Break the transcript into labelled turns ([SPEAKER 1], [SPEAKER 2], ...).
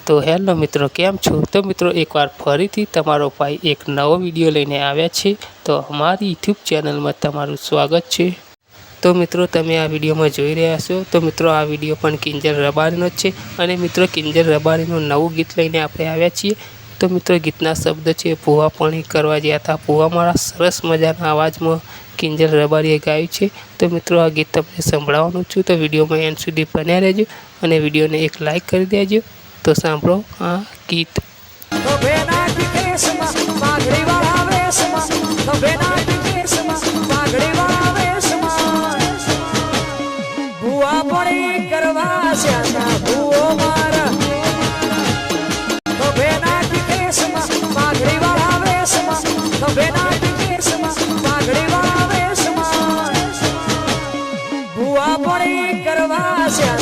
[SPEAKER 1] तो हेलो मित्रों केम छो। तो मित्रों एक बार फरीथी तमारो भाई एक नवो विडियो लईने आव्या छे। तो हमारी यूट्यूब चेनल में तमारुं स्वागत छे। तो मित्रों तमे आ विडियो में जोई रह्या छो। तो मित्रों आ विडियो पण किंजल रबारीनो छे अने मित्रों किंजल रबारीनुं नवुं गीत लईने आपणे आव्या छीए। तो मित्रों गीतना शब्द छे फुवा पाणी करवा गया था फुवा मारा सरस मजाना अवाज में किंजल रबारीए गायुं छे। तो मित्रों आ गीत तमने संभळाववानुं छुं। तो विडियो में एंड सुधी बन्या रहेजो अने विडियो ने एक लाइक करी देजो। तो सांभळो आ गीत।
[SPEAKER 2] કરવા